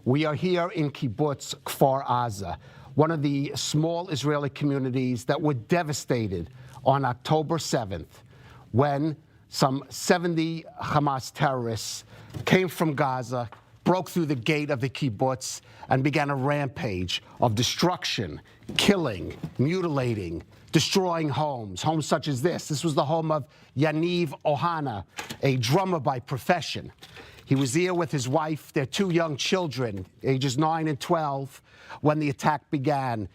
We are here in Kibbutz Kfar Aza, one of the small Israeli communities that were devastated on October 7th when some 70 Hamas terrorists came from Gaza, broke through the gate of the kibbutz, and began a rampage of destruction, killing, mutilating, destroying homes such as this. This was the home of Yaniv Ohana, a drummer by profession. He was there with his wife, their two young children, ages 9 and 12, when the attack began.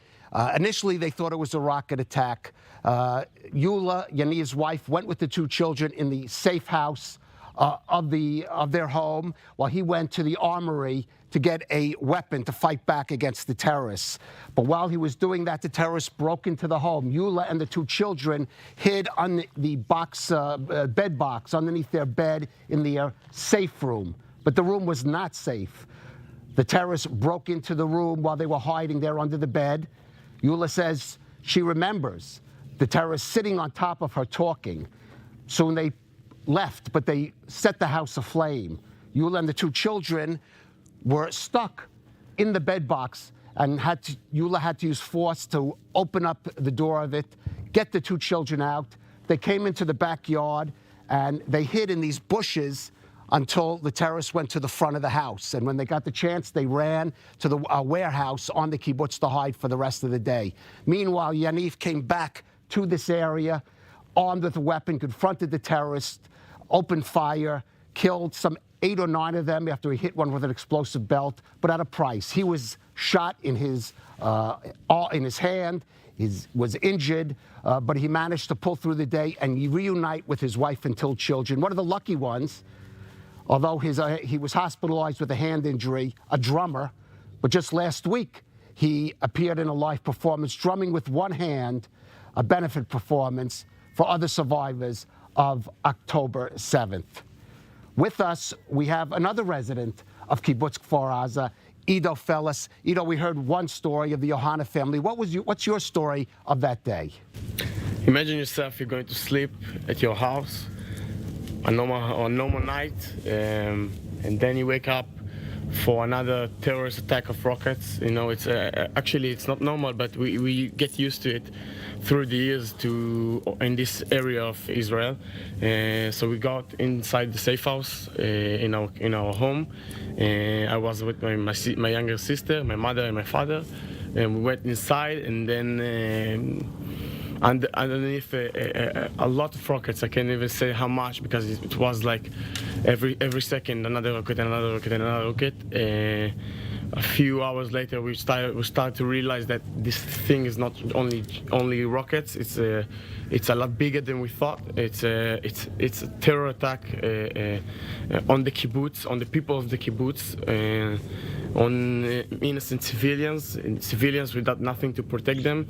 Initially, they thought it was a rocket attack. Yula, Yaniv's wife, went with the two children in the safe house of their home, while he went to the armory to get a weapon to fight back against the terrorists. But while he was doing that, the terrorists broke into the home. Yula and the two children hid on the bed box underneath their bed in their safe room. But the room was not safe. The terrorists broke into the room while they were hiding there under the bed. Yula says she remembers the terrorists sitting on top of her talking. Soon they left, but they set the house aflame. Yula and the two children were stuck in the bed box, and Yula had to use force to open up the door of it, get the two children out. They came into the backyard, and they hid in these bushes until the terrorists went to the front of the house. And when they got the chance, they ran to the warehouse on the kibbutz to hide for the rest of the day. Meanwhile, Yaniv came back to this area, armed with a weapon, confronted the terrorists, opened fire, killed some 8 or 9 of them after he hit one with an explosive belt, but at a price. He was shot in his hand, was injured, but he managed to pull through the day and reunite with his wife and 2 children. One of the lucky ones, although he was hospitalized with a hand injury, a drummer, but just last week he appeared in a live performance, drumming with one hand, a benefit performance for other survivors of October 7th. With us, we have another resident of Kibbutz Kfar Aza, Ido Felus. Ido, we heard one story of the Ohana family. What's your story of that day? Imagine yourself, you're going to sleep at your house on a normal night, and then you wake up for another terrorist attack of rockets. You know, it's actually it's not normal, but we get used to it through the years in this area of Israel. So we got inside the safe house in our home. I was with my younger sister, my mother, and my father, and we went inside, and then underneath a lot of rockets. I can't even say how much, because it was like every second another rocket, another rocket, another rocket. A few hours later, we started to realize that this thing is not only rockets. It's a lot bigger than we thought. It's a terror attack on the kibbutz, on the people of the kibbutz, on innocent civilians without nothing to protect them,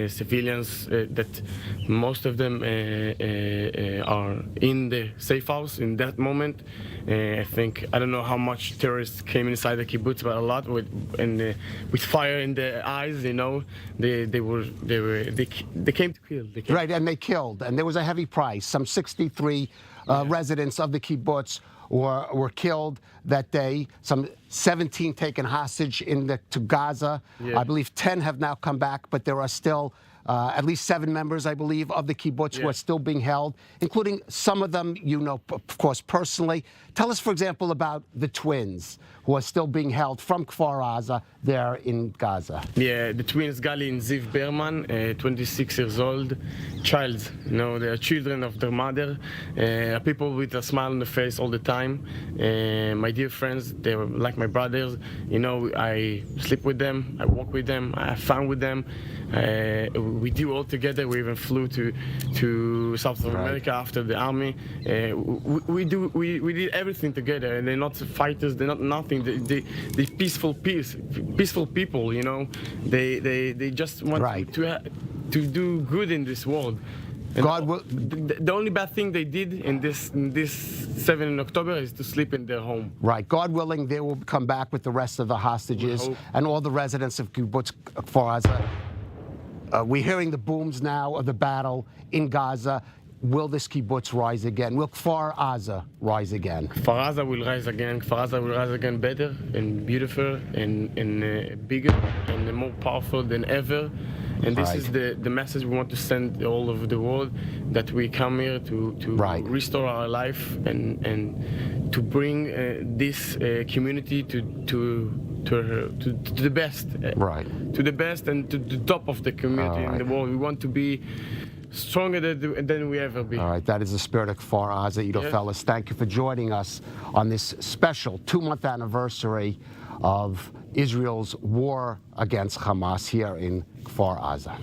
civilians that most of them are in the safe house in that moment. I don't know how much terrorists came inside the kibbutz, but a lot with fire in their eyes. You know, they came to kill. Right, and they killed, and there was a heavy price. Some 63 residents of the kibbutz were killed that day. Some 17 taken hostage to Gaza. Yeah. I believe 10 have now come back, but there are still at least 7 members, I believe, of the kibbutz who are still being held, including some of them you know, of course, personally. Tell us, for example, about the twins who are still being held from Kfar Aza there in Gaza. Yeah, the twins, Gali and Ziv Berman, 26 years old, child. You know, they are children of their mother, people with a smile on the face all the time. My dear friends, they were like my brothers. You know, I sleep with them, I walk with them, I have fun with them. We do all together. We even flew to South America after the army. We did everything together, and they're not fighters. They're not nothing. They peaceful people. You know, they just want to do good in this world. And the only bad thing they did in this 7 October is to sleep in their home. Right. God willing, they will come back with the rest of the hostages and all the residents of Kibbutz Kfar Aza. We're hearing the booms now of the battle in Gaza. will this kibbutz rise again? Will Kfar Aza rise again? Kfar Aza will rise again. Kfar Aza will rise again better and beautiful and bigger and more powerful than ever. And this is the message we want to send all over the world, that we come here to restore our life and to bring this community to the best, to the best and to the top of the community in the world. We want to be stronger than we ever be. All right, that is the spirit of Kfar Aza. Ido Felus, thank you for joining us on this special 2-month anniversary of Israel's war against Hamas here in Kfar Aza.